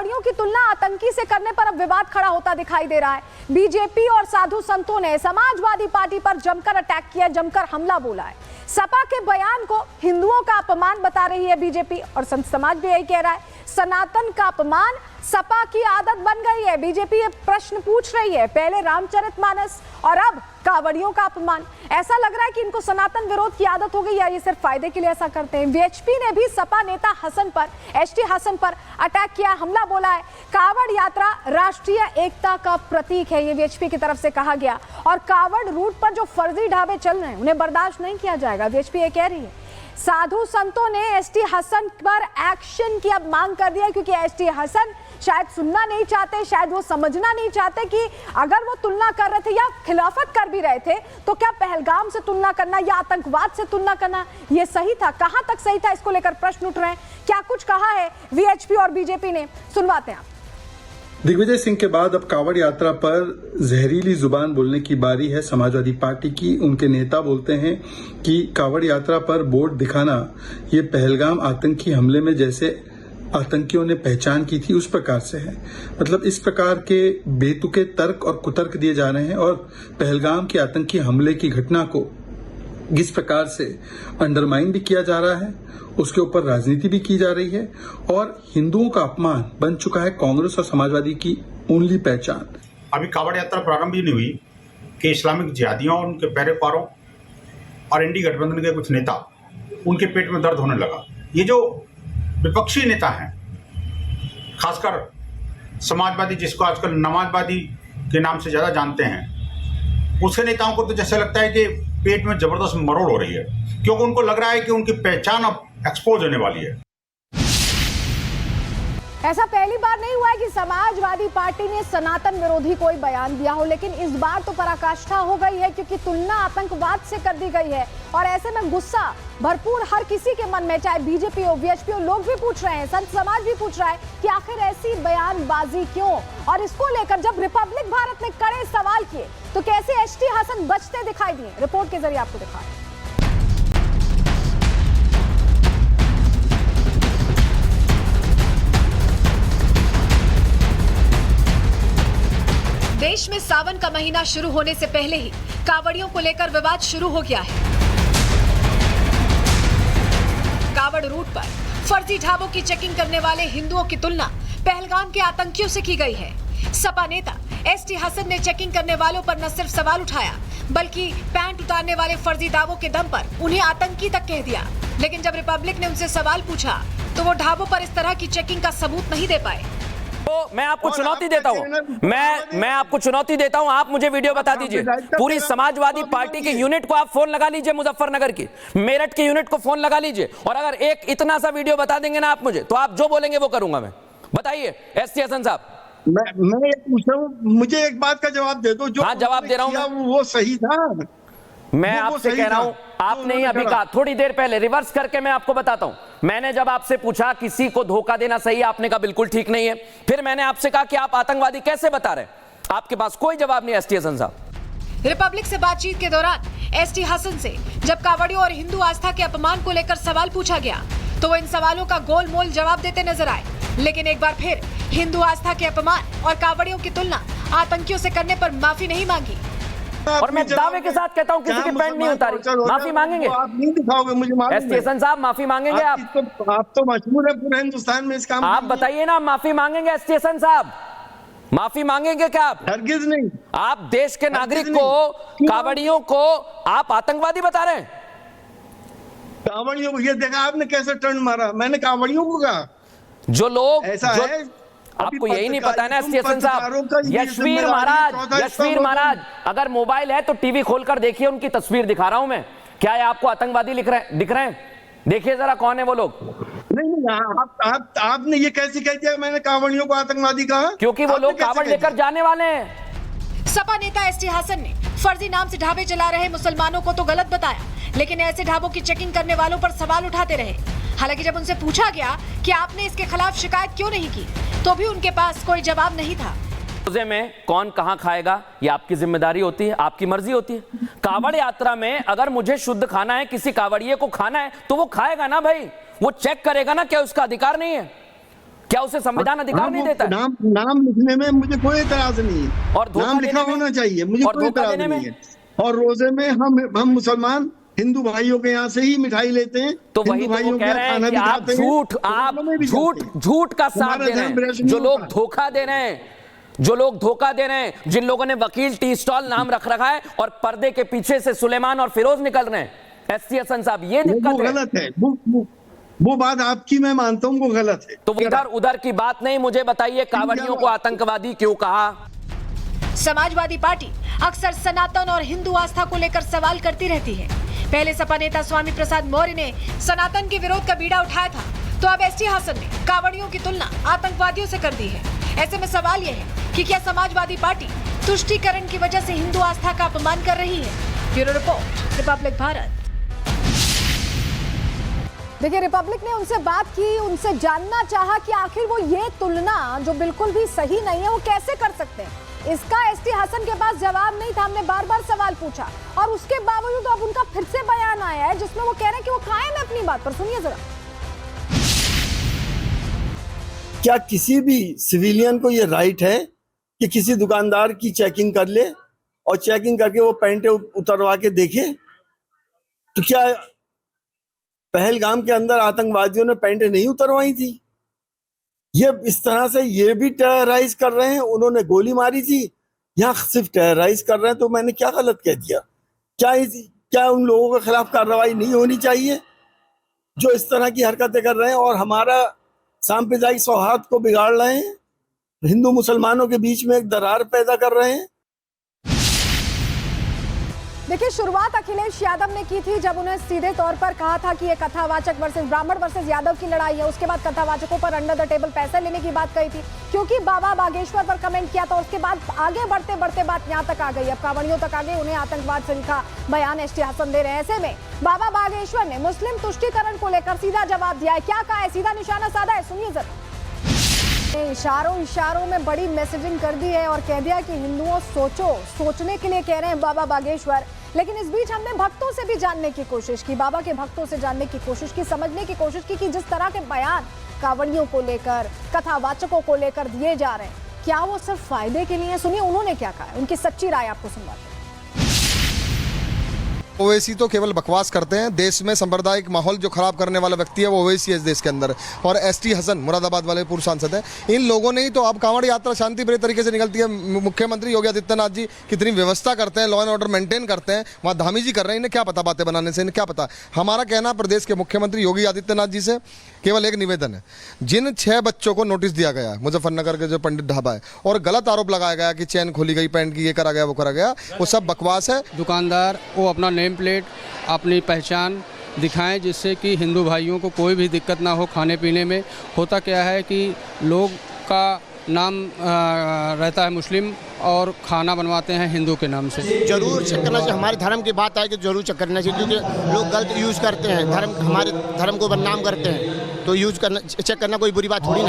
कावड़ियों की तुलना आतंकी से करने पर अब विवाद खड़ा होता दिखाई दे रहा है। बीजेपी और साधु संतों ने समाजवादी पार्टी पर जमकर अटैक किया, जमकर हमला बोला है। सपा के बयान को हिंदुओं का अपमान बता रही है बीजेपी और संत समाज भी यही कह रहा है। सनातन का अपमान सपा की आदत बन गई है। बीजेपी ये प्रश्न पूछ रही है, पहले रामचरितमानस और अब कावड़ियों का अपमान। ऐसा लग रहा है कि इनको सनातन विरोध की आदत हो गई या ये सिर्फ फायदे के लिए ऐसा करते हैं। वीएचपी ने भी सपा नेता एसटी हसन पर अटैक किया, हमला बोला है। कावड़ यात्रा राष्ट्रीय एकता का प्रतीक है, ये वीएचपी की तरफ से कहा गया। और कावड़ रूट पर जो फर्जी ढाबे चल रहे हैं उन्हें बर्दाश्त नहीं किया जाएगा, वीएचपी ये कह रही है। साधु संतों ने एसटी हसन पर एक्शन की अब मांग कर दिया, क्योंकि एसटी हसन शायद सुनना नहीं चाहते, शायद वो समझना नहीं चाहते कि अगर वो तुलना कर रहे थे या खिलाफत कर भी रहे थे तो क्या पहलगाम से तुलना करना या आतंकवाद से तुलना करना ये सही था, कहां तक सही था, इसको लेकर प्रश्न उठ रहे हैं। क्या कुछ कहा है वीएचपी और बीजेपी ने, सुनवाते हैं आप। दिग्विजय सिंह के बाद अब कावड़ यात्रा पर जहरीली जुबान बोलने की बारी है समाजवादी पार्टी की। उनके नेता बोलते हैं कि कावड़ यात्रा पर बोर्ड दिखाना ये पहलगाम आतंकी हमले में जैसे आतंकियों ने पहचान की थी उस प्रकार से है। मतलब इस प्रकार के बेतुके तर्क और कुतर्क दिए जा रहे हैं और पहलगाम के आतंकी हमले की घटना को किस प्रकार से अंडरमाइन भी किया जा रहा है, उसके ऊपर राजनीति भी की जा रही है और हिंदुओं का अपमान बन चुका है कांग्रेस और समाजवादी की ओनली पहचान। अभी कावड़ यात्रा प्रारंभ ही नहीं हुई कि इस्लामिक जिहादियों, उनके पैरोकारों और इंडी गठबंधन के कुछ नेता, उनके पेट में दर्द होने लगा। ये जो विपक्षी नेता हैं, खासकर समाजवादी, जिसको आजकल नमाजवादी के नाम से ज़्यादा जानते हैं, उसके नेताओं को तो जैसे लगता है कि पेट में जबरदस्त मरोड़ हो रही है, क्योंकि उनको लग रहा है कि उनकी पहचान अब एक्सपोज होने वाली है। ऐसा पहली बार नहीं हुआ है कि समाजवादी पार्टी ने सनातन विरोधी कोई बयान दिया हो, लेकिन इस बार तो पराकाष्ठा हो गई है, क्योंकि तुलना आतंकवाद से कर दी गई है। और ऐसे में गुस्सा भरपूर हर किसी के मन में, चाहे बीजेपी हो, वीएचपी हो, लोग भी पूछ रहे हैं, संत समाज भी पूछ रहा है कि आखिर ऐसी बयानबाजी क्यों। और इसको लेकर जब रिपब्लिक भारत ने कड़े सवाल किए तो कैसे एसटी हसन बचते दिखाई दिए, रिपोर्ट के जरिए आपको दिखा। देश में सावन का महीना शुरू होने से पहले ही कावड़ियों को लेकर विवाद शुरू हो गया है। कावड़ रूट पर फर्जी ढाबों की चेकिंग करने वाले हिंदुओं की तुलना पहलगाम के आतंकियों से की गई है। सपा नेता एसटी हसन ने चेकिंग करने वालों पर न सिर्फ सवाल उठाया, बल्कि पैंट उतारने वाले फर्जी दावों के दम पर उन्हें आतंकी तक कह दिया। लेकिन जब रिपब्लिक ने उनसे सवाल पूछा तो वो ढाबों पर इस तरह की चेकिंग का सबूत नहीं दे पाए। तो मैं आपको चुनौती देता हूं, मैं आपको चुनौती देता हूं, आप मुझे वीडियो बता दीजिए। पूरी समाजवादी पार्टी की यूनिट को आप फोन लगा लीजिए, मुजफ्फरनगर की, मेरठ की यूनिट को फोन लगा लीजिए, और अगर एक इतना सा वीडियो बता देंगे ना आप मुझे, तो आप जो बोलेंगे वो करूंगा मैं। बताइए एसटी हसन साहब। मैं ये पूछ रहा हूं, मुझे एक बात का जवाब दे दो। जो हाँ, जवाब दे रहा हूं, वो सही था। मैं आपसे कह रहा हूं, आपने ही अभी कहा, थोड़ी देर पहले, रिवर्स करके मैं आपको बताता हूं। मैंने जब आपसे पूछा किसी को धोखा देना सही है, आपने कहा बिल्कुल ठीक नहीं है। फिर मैंने आपसे कहा कि आप आतंकवादी कैसे बता रहे हैं, आपके पास कोई जवाब नहीं। एसटी हसन साहब। रिपब्लिक से बातचीत के दौरान एसटी हसन से जब कावड़ियों और हिंदू आस्था के अपमान को लेकर सवाल पूछा गया तो वो इन सवालों का गोल मोल जवाब देते नजर आए। लेकिन एक बार फिर हिंदू आस्था के अपमान और कावड़ियों की तुलना आतंकियों से करने पर माफी नहीं मांगी। और मैं दावे के साथ कहता हूं किसी के पैंट नहीं उतारी, माफी मांगेंगे आप नहीं दिखाओगे मुझे। एसटी हसन साहब माफी मांगेंगे आप तो मशहूर है पूरे हिंदुस्तान में इस काम। आप बताइए ना, माफी मांगेंगे एसटी हसन साहब, माफी मांगेंगे क्या आप? हरगिज नहीं। आप देश के नागरिक को, कावड़ियों को आप आतंकवादी बता रहे हैं। कावड़ियों को ये देखा आपने कैसे टर्न मारा, मैंने कावड़ियों को कहा। जो लोग ऐसा है, आपको यही नहीं पता है ना एसटी हसन साहब। यशवीर महाराज, अगर मोबाइल है तो टीवी खोलकर देखिए, उनकी तस्वीर दिखा रहा हूं मैं। क्या है आपको आतंकवादी दिख रहे हैं? देखिए जरा कौन है वो लोग। नहीं, आपने ये कैसे कह दिया मैंने कावड़ियों को आतंकवादी कहा? क्योंकि वो लोग कावड़ लेकर जाने वाले हैं। सपा नेता एसटी हसन ने फर्जी नाम से ढाबे चला रहे मुसलमानों को तो गलत बताया, लेकिन ऐसे ढाबों की चेकिंग करने वालों पर सवाल उठाते रहे। हालांकि जब उनसे पूछा गया कि आपने इसके खिलाफ शिकायत क्यों नहीं की, तो भी उनके पास कोई जवाब नहीं था। रोजे में कौन कहां खाएगा ये आपकी जिम्मेदारी होती है, आपकी मर्जी होती है। कावड़ यात्रा में अगर मुझे शुद्ध खाना है, किसी कावड़िये को खाना है, तो वो खाएगा ना भाई, वो चेक करेगा ना, क्या उसका अधिकार नहीं है? क्या उसे संविधान अधिकार नहीं देता है? नाम लिखने में मुझे कोई एतराज नहीं है, और धोखा नाम लिखा देने में? होना चाहिए, मुझे और कोई धोखा एतराज देने में? नहीं है। और रोजे में हम मुसलमान हिंदू भाइयों के यहाँ से ही मिठाई लेते हैं, तो वही हिंदू तो वो भाइयों कह के रहे यहाँ हैं खाना कि भी आप खाते हैं, झूठ का साथ हमारा दे रहे धर्म हैं। भ्रष्ट नहीं जो लोग होता। धोखा दे रहे हैं, जो लोग धोखा दे रहे हैं, जिन लोगों ने वकील टी स्टॉल नाम रख रखा है और पर्दे के पीछे से सुलेमान और फिरोज निकल रहे हैं, एसटी हसन साहब, ये वो दिक्कत है। गलत है, वो बात आपकी मैं मानता हूँ, वो गलत है। तो इधर उधर की बात नहीं, मुझे बताइए कांवड़ियों को आतंकवादी क्यों कहा? समाजवादी पार्टी अक्सर सनातन और हिंदू आस्था को लेकर सवाल करती रहती है। पहले सपा नेता स्वामी प्रसाद मौर्य ने सनातन के विरोध का बीड़ा उठाया था, तो अब एसटी हसन ने कांवड़ियों की तुलना आतंकवादियों से कर दी है। ऐसे में सवाल यह है कि क्या समाजवादी पार्टी तुष्टीकरण की वजह से हिंदू आस्था का अपमान कर रही है? Bureau report, Republic Bharat. देखिए, रिपब्लिक ने उनसे बात की, उनसे जानना चाहा कि आखिर वो ये तुलना जो बिल्कुल भी सही नहीं है वो कैसे कर सकते हैं। इसका एसटी हसन के पास जवाब नहीं था। हमने बार बार सवाल पूछा और उसके बावजूद अब उनका फिर से बयान आया है जिसमें वो कह रहे हैं कि वो कायम है अपनी बात पर। सुनिए जरा। क्या किसी भी सिविलियन को ये राइट है कि किसी दुकानदार की चेकिंग कर ले और चेकिंग करके वो पैंटे उतरवा के देखे? तो क्या पहलगाम के अंदर आतंकवादियों ने पैंटे नहीं उतरवाई थी? ये इस तरह से ये भी टेरराइज कर रहे हैं। उन्होंने गोली मारी थी, यहाँ सिर्फ टेरराइज कर रहे हैं। तो मैंने क्या गलत कह दिया? क्या उन लोगों के खिलाफ कार्रवाई नहीं होनी चाहिए जो इस तरह की हरकतें कर रहे हैं और हमारा सांप्रदायिक सौहार्द को बिगाड़ रहे हैं, हिंदू मुसलमानों के बीच में एक दरार पैदा कर रहे हैं? देखिए, शुरुआत अखिलेश यादव ने की थी जब उन्हें सीधे तौर पर कहा था कि ये कथावाचक वर्सेस ब्राह्मण वर्सेस यादव की लड़ाई है। उसके बाद कथावाचकों पर अंडर द टेबल पैसे लेने की बात कही थी क्योंकि बाबा बागेश्वर पर कमेंट किया था। उसके बाद आगे बढ़ते बढ़ते बात यहाँ तक आ गई, अब कांवड़ियों तक आ गई। उन्हें आतंकवाद से लिखा बयान एसटी हसन दे रहे हैं। ऐसे में बाबा बागेश्वर ने मुस्लिम तुष्टीकरण को लेकर सीधा जवाब दिया है। क्या कहा है, सीधा निशाना साधा है, सुनिए जरा। इशारों में बड़ी मैसेजिंग कर दी है और कह दिया कि हिंदुओं सोचने के लिए कह रहे हैं बाबा बागेश्वर। लेकिन इस बीच हमने भक्तों से भी जानने की कोशिश की, बाबा के भक्तों से जानने की कोशिश की, समझने की कोशिश की कि जिस तरह के बयान कांवड़ियों को लेकर, कथावाचकों को लेकर दिए जा रहे हैं, क्या वो सिर्फ फायदे के लिए हैं? सुनिए उन्होंने क्या कहा है, उनकी सच्ची राय आपको सुनवाते हैं। ओवैसी तो केवल बकवास करते हैं। देश में सांप्रदायिक माहौल जो खराब करने वाला व्यक्ति है वो ओवैसी है इस देश के अंदर। और एसटी हसन मुरादाबाद वाले पूर्व सांसद हैं। इन लोगों ने ही तो अब कांवड़ यात्रा शांतिप्रिय तरीके से निकलती है। मुख्यमंत्री योगी आदित्यनाथ जी कितनी व्यवस्था करते हैं, लॉ एंड ऑर्डर मेंटेन करते हैं, वहाँ धामी जी कर रहे हैं। इन्हें क्या पता बातें बनाने से, इन्हें क्या पता। हमारा कहना प्रदेश के मुख्यमंत्री योगी आदित्यनाथ जी से केवल एक निवेदन है। जिन 6 बच्चों को नोटिस दिया गया मुजफ्फरनगर के जो पंडित ढाबा है और गलत आरोप लगाया गया कि चैन खोली गई, पैंट की, ये करा गया वो करा गया, वो सब बकवास है। दुकानदार वो अपना नेम प्लेट, अपनी पहचान दिखाएं जिससे कि हिंदू भाइयों को कोई भी दिक्कत ना हो खाने पीने में। होता क्या है कि लोग का नाम रहता है मुस्लिम और खाना बनवाते हैं हिंदू के नाम से। जरूर चेक करना चाहिए। हमारे धर्म की बात आए कि जरूर चेक करना चाहिए क्योंकि लोग गलत यूज़ करते हैं, हमारे धर्म को बदनाम करते हैं। तो यूज़ करना, चेक करना कोई बुरी बात थोड़ी नहीं।